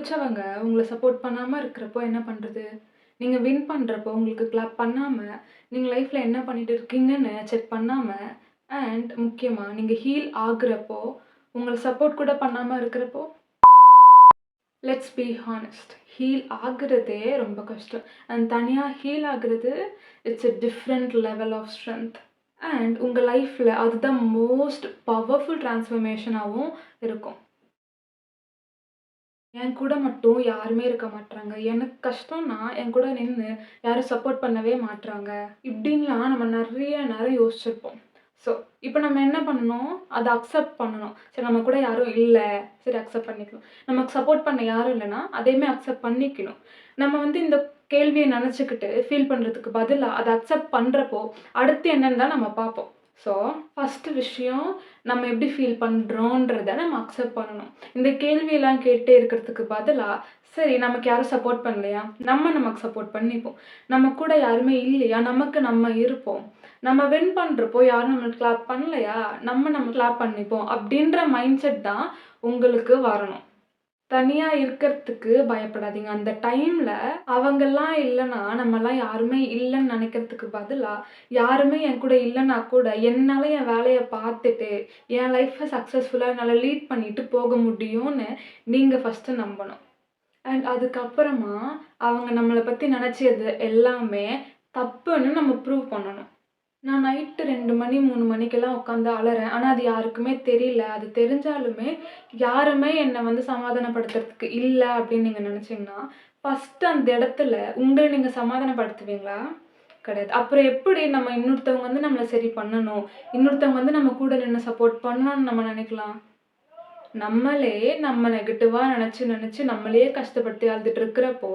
புடிச்சவங்க உங்கள சப்போர்ட் பண்ணாம இருக்கிறப்போ என்ன பண்றது? நீங்க வின் பண்றப்போ உங்களுக்கு கிளாப் பண்ணாம, நீங்க லைஃப்ல என்ன பண்ணிட்டு இருக்கீங்கன்னு செக் பண்ணாம, அண்ட் முக்கியமா நீங்க ஹீல் ஆகுறப்போ, உங்கள சப்போர்ட் கூட பண்ணாம இருக்கிறப்போ, லெட்ஸ் பி ஹானஸ்ட். ஹீல் ஆகுறதே ரொம்ப கஷ்டம். அண்ட் தனியா ஹீல் ஆகுறது, it's a different level of strength. And உங்க லைஃப்ல அதுதான் மோஸ்ட் பவர்ஃபுல் ட்ரான்ஸ்ஃபர்மேஷனாவும் இருக்கும். என் கூட மட்டும் யாருமே இருக்க மாட்றாங்க. எனக்கு கஷ்டம்னா, என் கூட நின்னு யாரும் சப்போர்ட் பண்ணவே மாட்றாங்க. இப்படின்லாம் நம்ம நெறைய நேரம் யோசிச்சிருப்போம். ஸோ, இப்ப நம்ம என்ன பண்ணணும்? அத அக்செப்ட் பண்ணணும். சரி நம்ம கூட யாரும் இல்ல. சரி அக்செப்ட் பண்ணிக்கலாம். நமக்கு சப்போர்ட் பண்ண யாரும் இல்லன்னா, அதையுமே அக்செப்ட் பண்ணிக்கணும். நம்ம வந்து இந்த கேள்விய நெனச்சுக்கிட்டு ஃபீல் பண்றதுக்கு பதிலா, அத அக்செப்ட் பண்றப்போ, அடுத்து என்னன்னு தான் நம்ம பார்ப்போம். ஸோ, ஃபர்ஸ்ட்டு விஷயம் நம்ம எப்படி ஃபீல் பண்றோன்றத நம்ம அக்செப்ட் பண்ணணும். இந்த கேள்வியெல்லாம் கேட்டே இருக்கிறதுக்கு பதிலா, சரி நமக்கு யாரும் சப்போர்ட் பண்ணலையா? நம்ம நமக்கு சப்போர்ட் பண்ணிப்போம். நம்ம கூட யாருமே இல்லையா? நமக்கு நம்ம இருப்போம். நம்ம வின் பண்றப்போ யாரும் நம்மளுக்கு கிளாப் பண்ணலையா? நம்ம கிளாப் பண்ணிப்போம். அப்படின்ற மைண்ட் செட் தான் உங்களுக்கு வரணும். தனியா இருக்கறதுக்கு பயப்படாதீங்க. அந்த டைம்ல அவங்கலாம் இல்லன்னா, நம்மலாம் யாருமே இல்லன்னு நெனைக்கிறதுக்கு பதிலா, யாருமே என் கூட இல்லன்னா கூட, என்னால என் வேலைய பார்த்துட்டு, என் லைஃப்ப சக்சஸ்ஃபுல்லா என்னால லீட் பண்ணிட்டு போக முடியும்னு நீங்க ஃபர்ஸ்ட்டு நம்பணும். அண்ட் அதுக்கப்புறமா அவங்க நம்மள பத்தி நெனச்சது எல்லாமே தப்புன்னு நம்ம ப்ரூவ் பண்ணணும். நான் நைட்டு 2 மணி, 3 மணிக்கெல்லாம் உட்காந்து அழறேன். ஆனா, அது யாருக்குமே தெரியல. அது தெரிஞ்சாலுமே, யாருமே என்ன வந்து சமாதானப்படுத்துறதுக்கு இல்ல அப்படின்னு நீங்க நெனச்சீங்கன்னா, ஃபர்ஸ்ட்டு அந்த இடத்துல உங்கள நீங்க சமாதானப்படுத்துவீங்களா? கிடையாது. அப்புறம் எப்படி நம்ம இன்னொருத்தவங்க வந்து நம்மள சரி பண்ணணும், இன்னொருத்தவங்க வந்து நம்ம கூட நின்னு சப்போர்ட் பண்ணணும்னு நம்ம நெனைக்கலாம்? நம்மளே நம்ம நெகட்டிவா நெனச்சு நம்மளையே கஷ்டப்படுத்தி அழுதுட்டு இருக்கிறப்போ,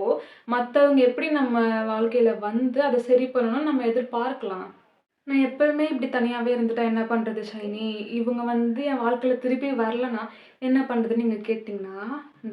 மத்தவங்க எப்படி நம்ம வாழ்க்கையில வந்து அத சரி பண்ணணும்னு நம்ம எதிர்பார்க்கலாம்? நான் எப்பவுமே இப்படி தனியாவே இருந்துட்டா என்ன பண்றது ஷைனி? இவங்க வந்து என் வாழ்க்கையில திருப்பி வரலன்னா, என்ன பண்றதுன்னு நீங்க கேட்டீங்கன்னா,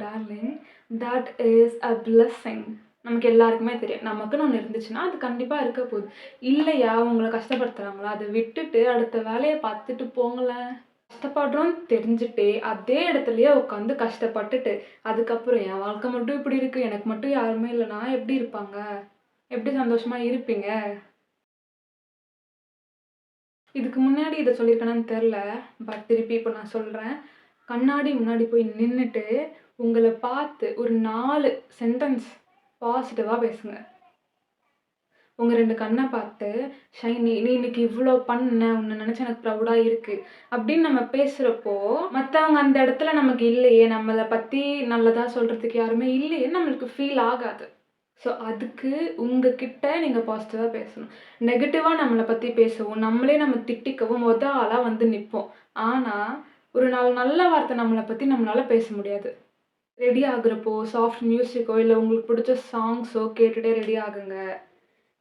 darling that is a blessing. நமக்கு எல்லாருக்குமே தெரியும். நமக்குன்னு ஒண்ணு இருந்துச்சுன்னா, அது கண்டிப்பா இருக்க போகுது. இல்லையா, உங்கள கஷ்டப்படுத்துறாங்களா? அத விட்டுட்டு அடுத்த வேலைய பார்த்துட்டு போங்களேன். கஷ்டப்படுறோம்னு தெரிஞ்சுட்டே, அதே இடத்துலயே உட்காந்து கஷ்டப்பட்டுட்டு, அதுக்கப்புறம் என் வாழ்க்கை மட்டும் இப்படி இருக்கு. எனக்கு மட்டும் யாருமே இல்லன்னா எப்படி இருப்பாங்க? எப்படி சந்தோஷமா இருப்பீங்க? இதுக்கு முன்னாடி இத சொல்லியிருக்கேனான்னு தெர்ல. பட் திருப்பி இப்ப நான் சொல்றேன். கண்ணாடி முன்னாடி போய் நின்னுட்டு, உங்கள பார்த்து ஒரு 4 சென்டென்ஸ் பாசிட்டிவா பேசுங்க. உங்க 2 கண்ண பார்த்து, "ஷைனி, நீ இன்னைக்கு இவ்ளோ பண்ண. உன்ன நெனச்சு எனக்கு ப்ரவுடா இருக்கு." அப்படின்னு நம்ம பேசுறப்போ, மத்தவங்க அந்த இடத்துல நமக்கு இல்லையே, நம்மள பத்தி நல்லதா சொல்றதுக்கு யாருமே இல்லையேன்னு நம்மளுக்கு ஃபீல் ஆகாது. ஸோ, அதுக்கு உங்ககிட்ட நீங்க பாசிட்டிவா பேசணும். நெகட்டிவா நம்மள பத்தி பேசவும், நம்மளே நம்ம திட்டிக்கவும் ஆளா வந்து நிப்போம். ஆனா, ஒரு 4 நல்ல வார்த்தை நம்மள பத்தி நம்மளால பேச முடியாது. ரெடி ஆகுறப்போ, சாஃப்ட் மியூசிக்கோ, இல்ல உங்களுக்கு புடிச்ச சாங்ஸோ கேட்டுட்டே ரெடி ஆகுங்க.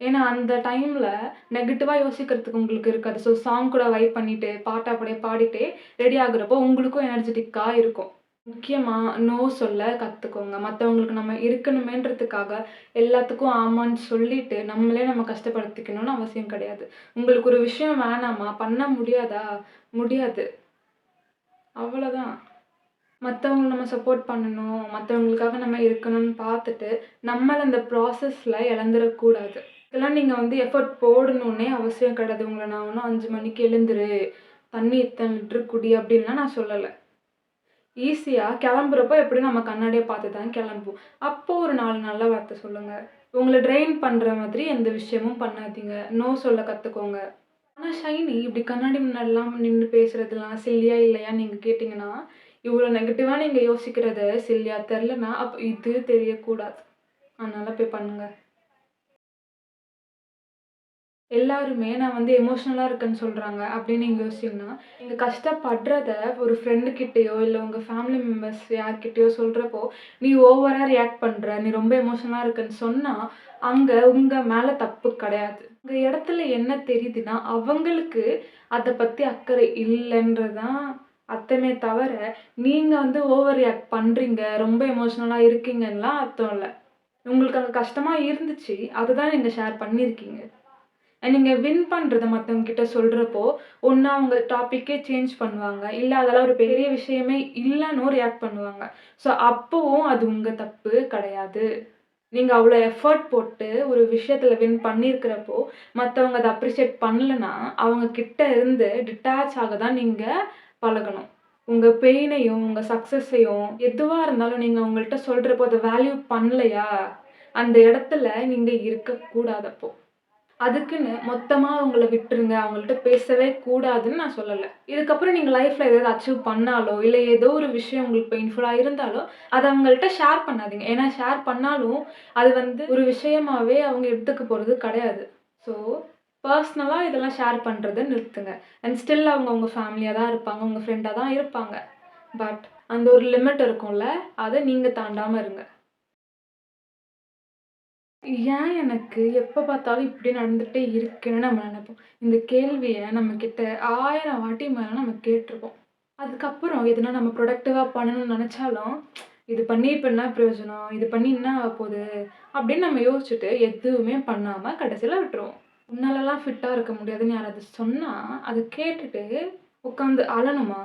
ஏன்னா, அந்த டைம்ல நெகட்டிவா யோசிக்கிறதுக்கு உங்களுக்கு இருக்காது. ஸோ, சாங் கூட வைப் பண்ணிட்டு, பாட்ட அப்படியே பாடிட்டே ரெடி ஆகுறப்போ உங்களுக்கும் எனர்ஜெட்டிக்கா இருக்கும். முக்கியமா நோ சொல்ல கத்துக்கோங்க. மத்தவங்களுக்கு நம்ம இருக்கணுமேன்றதுக்காக எல்லாத்துக்கும் ஆமான்னு சொல்லிட்டு, நம்மளே நம்ம கஷ்டப்படுத்திக்கணும்னு அவசியம் கிடையாது. உங்களுக்கு ஒரு விஷயம் வேணாமா? பண்ண முடியாதா? முடியாது. அவ்வளோதான். மத்தவங்கள நம்ம சப்போர்ட் பண்ணணும், மத்தவங்களுக்காக நம்ம இருக்கணும்னு பார்த்துட்டு, நம்மள அந்த ப்ராசஸ்ல இழந்துறக்கூடாது. இதெல்லாம் நீங்க வந்து எஃபோர்ட் போடணும்னே அவசியம் கிடையாது. உங்கள நான் ஒண்ணும் 5 மணிக்கு எழுந்துரு, தண்ணி இத்தன லிட்டர் குடி அப்படின்லாம் நான் சொல்லல. ஈஸியா கிளம்புறப்போ எப்படியும் நம்ம கண்ணாடிய பார்த்து தான் கிளம்புவோம். அப்போ ஒரு 4 நல்ல வார்த்தை சொல்லுங்க. உங்கள ட்ரெயின் பண்ற மாதிரி எந்த விஷயமும் பண்ணாதீங்க. நோ சொல்ல கத்துக்கோங்க. ஆனா ஷைனி இப்படி கண்ணாடி முன்னாடிலாம் நின்னு பேசுறதெல்லாம் சில்லியா இல்லையான்னு நீங்க கேட்டீங்கன்னா, இவ்வளோ நெகட்டிவா நீங்க யோசிக்கிறது சில்லியா தெரியலன்னா, அப்ப இது தெரியக்கூடாது. அதனால போய் பண்ணுங்க. எல்லாருமே நான் வந்து எமோஷனலா இருக்கேன்னு சொல்றாங்க அப்படின்னு நீங்க யோசிச்சீங்கன்னா, நீங்க கஷ்டப்படுறத ஒரு ஃப்ரெண்டு கிட்டயோ, இல்ல உங்க ஃபேமிலி மெம்பர்ஸ் யார்கிட்டயோ சொல்றப்போ, "நீ ஓவரா ரியாக்ட் பண்ற. நீ ரொம்ப எமோஷனலா இருக்கன்னு" சொன்னா, அங்க உங்க மேல தப்பு கிடையாது. உங்க இடத்துல என்ன தெரியுதுன்னா, அவங்களுக்கு அத பத்தி அக்கறை இல்லன்றது தான் அர்த்தமே தவிர, நீங்க வந்து ஓவர் ரியாக்ட் பண்றீங்க, ரொம்ப எமோஷனலா இருக்கீங்கன்னுலாம் அர்த்தம் இல்ல. உங்களுக்கு அங்க கஷ்டமா இருந்துச்சு. அததான் நீங்க ஷேர் பண்ணியிருக்கீங்க. நீங்க வின் பண்றத மத்தவங்க கிட்ட சொல்றப்போ, ஒண்ணு அவங்க டாபிக்கே சேஞ்ச் பண்ணுவாங்க. இல்ல அதெல்லாம் ஒரு பெரிய விஷயமே இல்லன்னும் ரியாக்ட் பண்ணுவாங்க. ஸோ அப்பவும் அது உங்க தப்பு கிடையாது. நீங்க அவ்ளோ எஃபோர்ட் போட்டு ஒரு விஷயத்துல வின் பண்ணியிருக்கிறப்போ, மத்தவங்க அத அப்ரிஷியேட் பண்ணலன்னா, அவங்க கிட்ட இருந்து டிட்டாச் ஆக தான் நீங்க பழகணும். உங்க பெயினையும், உங்க சக்சஸையும் எதுவா இருந்தாலும் நீங்க அவங்கள்ட்ட சொல்றப்போ அத வேல்யூ பண்ணலையா, அந்த இடத்துல நீங்க இருக்கக்கூடாது அப்போ. அதுக்குன்னு மொத்தமா அவங்கள விட்டுருங்க. அவங்கள்ட்ட பேசவே கூடாதுன்னு நான் சொல்லல. இதுக்கப்புறம் நீங்க லைஃப்ல ஏதாவது அச்சீவ் பண்ணாலோ, இல்ல ஏதோ ஒரு விஷயம் உங்களுக்கு பெயின்ஃபுல்லா இருந்தாலோ, அத அவங்கள்ட்ட ஷேர் பண்ணாதீங்க. ஏன்னா ஷேர் பண்ணாலும், அது ஒரு விஷயமாவே அவங்க எடுத்துக்க போறது கிடையாது. ஸோ, பர்சனலா இதெல்லாம் ஷேர் பண்றத நிறுத்துங்க. அண்ட் ஸ்டில் அவங்க உங்க ஃபேமிலியா தான் இருப்பாங்க. உங்க ஃப்ரெண்டா தான் இருப்பாங்க. பட் அந்த ஒரு லிமிட் இருக்கும்ல, அத நீங்க தாண்டாம இருங்க. ஏன் எனக்கு எப்ப பார்த்தாலும் இப்படி நடந்துட்டே இருக்குன்னு நம்ம நெனைப்போம். இந்த கேள்விய நம்மகிட்ட 1000 வாட்டி மேல நம்ம கேட்டுருப்போம். அதுக்கப்புறம் எதுனா நம்ம ப்ரொடக்டிவா பண்ணணும்னு நெனச்சாலும், இது பண்ணி இப்ப என்ன பிரயோஜனம்? இது பண்ணி என்ன ஆகப்போது? அப்படின்னு நம்ம யோசிச்சுட்டு எதுவுமே பண்ணாம கடைசில விட்டுருவோம். உன்னாலலாம் ஃபிட்டா இருக்க முடியாதுன்னு யாராவது சொன்னா, அத கேட்டுட்டு உட்காந்து அழணுமா?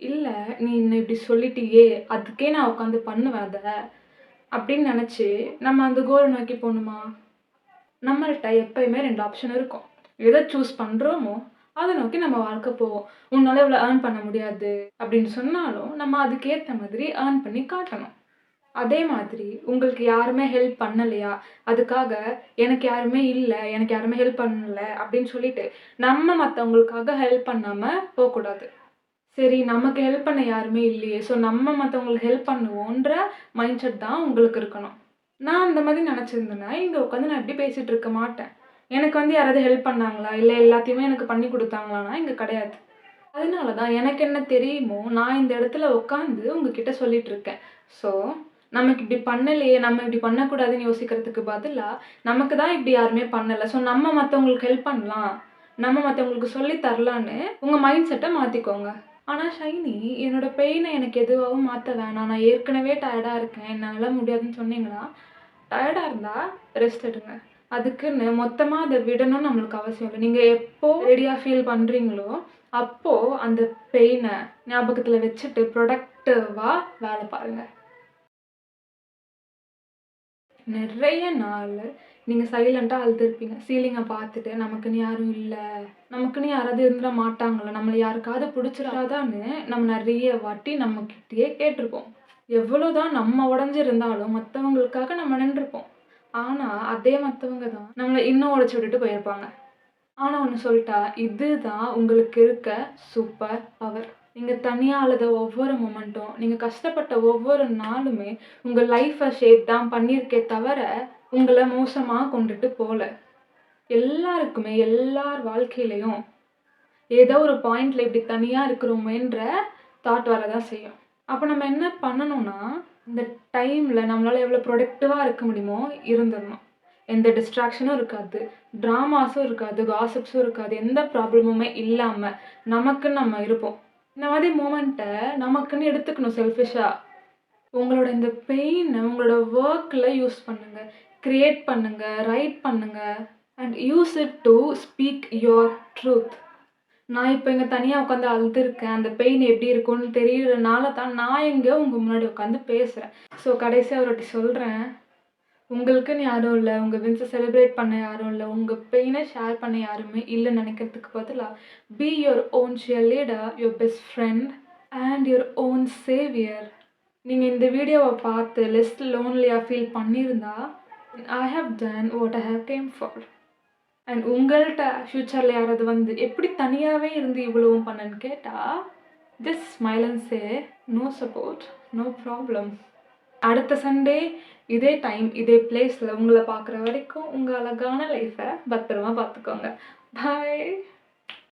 இல்ல நீ என்ன இப்படி சொல்லிட்டியே! அதுக்கே நான் உட்காந்து பண்ணுவேன் அத. அப்படின்னு நெனச்சு, நம்ம அந்த கோல நோக்கி போணுமா? நம்மள்ட்ட எப்பயுமே 2 ஆப்ஷன் இருக்கும். எத சூஸ் பண்றோமோ, அத நோக்கி நம்ம வாழ்க்கை போகும். உன்னால இவ்வளோ ஏர்ன் பண்ண முடியாது அப்படின்னு சொன்னாலும், நம்ம அதுக்கேத்த மாதிரி ஏர்ன் பண்ணி காட்டணும். அதே மாதிரி உங்களுக்கு யாருமே ஹெல்ப் பண்ணலையா, அதுக்காக எனக்கு யாருமே இல்ல, எனக்கு யாருமே ஹெல்ப் பண்ணல அப்படின்னு சொல்லிட்டு, நம்ம மத்தவங்களுக்காக ஹெல்ப் பண்ணாம போக்கூடாது. சரி நமக்கு ஹெல்ப் பண்ண யாருமே இல்லையே, ஸோ நம்ம மத்தவங்களுக்கு ஹெல்ப் பண்ணுவோன்ற மைண்ட் செட் தான் உங்களுக்கு இருக்கணும். நான் அந்த மாதிரி நினச்சிருந்தேன்னா, இங்க உட்காந்து நான் இப்படி பேசிட்டு இருக்க மாட்டேன். எனக்கு யாராவது ஹெல்ப் பண்ணாங்களா? இல்ல எல்லாத்தையுமே எனக்கு பண்ணி குடுத்தாங்களான்னா, இங்க கிடையாது. அதனால தான் எனக்கு என்ன தெரியுமோ, நான் இந்த இடத்துல உட்காந்து உங்ககிட்ட சொல்லிட்டு இருக்கேன். ஸோ, நமக்கு இப்படி பண்ணலையே, நம்ம இப்படி பண்ணக்கூடாதுன்னு யோசிக்கிறதுக்கு பதிலா, நமக்கு தான் இப்படி யாருமே பண்ணல. ஸோ, நம்ம மத்தவங்களுக்கு ஹெல்ப் பண்ணலாம். நம்ம மத்தவங்களுக்கு சொல்லி தரலான்னு உங்க மைண்ட் செட்ட மாத்திக்கோங்க. ஆனா ஷைனி, என்னோட பெயின எனக்கு எதுவாவும் மாத்த வேணாம். நான் ஏற்கனவே டயர்டா இருக்கேன். என்னால முடியாதுன்னு சொன்னீங்கன்னா, டயர்டா இருந்தா ரெஸ்ட் எடுங்க. அதுக்குன்னு மொத்தமா அத விடணும்னு நம்மளுக்கு அவசியம் இல்ல. நீங்க எப்போ ரெடியா ஃபீல் பண்றீங்களோ, அப்போ அந்த பெயின ஞாபகத்துல வச்சுட்டு ப்ரொடக்டிவா வேல பாருங்க. நெறைய நாளு நீங்க சைலன்ட்டா அழுதுருப்பீங்க. சீலிங்க பார்த்துட்டு, நமக்குன்னு யாரும் இல்ல. நமக்குன்னு யாராவது இருந்துற மாட்டாங்களா? நம்மள யாருக்காவது புடிச்சிராதான்னு நம்ம நெறைய வாட்டி நம்மகிட்டயே கேட்டுருப்போம். எவ்வளோதான் நம்ம உடைஞ்சிருந்தாலும் மத்தவங்களுக்காக நம்ம நின்றுப்போம். ஆனா, அதே மத்தவங்க தான் நம்மள இன்னும் உடைச்சு விட்டுட்டு போயிருப்பாங்க. ஆனா ஒண்ணு சொல்லட்டா? இதுதான் உங்களுக்கு இருக்க சூப்பர் பவர். நீங்க தனியா அழுத ஒவ்வொரு மொமெண்ட்டும், நீங்க கஷ்டப்பட்ட ஒவ்வொரு நாளுமே, உங்க லைஃப்ப ஷேப் தான் பண்ணியிருக்கே தவிர, உங்கள மோசமா கொண்டுட்டு போல. எல்லாருக்குமே, எல்லார் வாழ்க்கையிலயும் ஏதோ ஒரு பாயிண்ட்ல இப்படி தனியா இருக்கிறோமேன்ற தாட் வரதான் செய்யும். அப்ப நம்ம என்ன பண்ணணும்னா, இந்த டைம்ல நம்மளால எவ்வளோ ப்ரொடக்டிவா இருக்க முடியுமோ இருந்துரணும். எந்த டிஸ்ட்ராக்ஷனும் இருக்காது. ட்ராமாஸும் இருக்காது. காசிப்ஸும் இருக்காது. எந்த ப்ராப்ளமுமே இல்லாம நமக்குன்னு நம்ம இருப்போம். இந்த மாதிரி மொமெண்ட்ட நமக்குன்னு எடுத்துக்கணும் செல்ஃபிஷ்ஷா. உங்களோட இந்த பெயின உங்களோட வொர்க்ல யூஸ் பண்ணுங்க. கிரியேட் பண்ணுங்க. ரைட் பண்ணுங்க. And use it to speak your truth. நான் இப்ப இங்க தனியா உட்காந்து அழுதுருக்கேன். அந்த பெயின் எப்படி இருக்கும்னு தெரியறனால தான் நான் இங்க உங்க முன்னாடி உட்காந்து பேசுறேன். ஸோ கடைசியா ஒரு வாட்டி சொல்றேன். உங்களுக்குன்னு யாரும் இல்ல. உங்க வின்ஸ செலிப்ரேட் பண்ண யாரும் இல்ல. உங்க பெயின ஷேர் பண்ண யாருமே இல்லன்னு நெனைக்கிறதுக்கு பதிலா, be your own cheerleader, your best friend and your own saviour. நீங்க இந்த வீடியோவ பார்த்து லெஸ் லோன்லியா ஃபீல் பண்ணியிருந்தா, I have done what I have came for. And உங்கள்ட்ட ஃப்யூச்சர்ல யாராவது எப்படி தனியாவே இருந்து இவ்வளவும் பண்ணேன்னு கேட்டா, just smile and say, "no support, no problem." அடுத்த சண்டே இதே டைம், இதே பிளேஸ்ல உங்கள பார்க்குற வரைக்கும் உங்க அழகான லைஃப்ப பத்திரமா பார்த்துக்கோங்க. பாய்.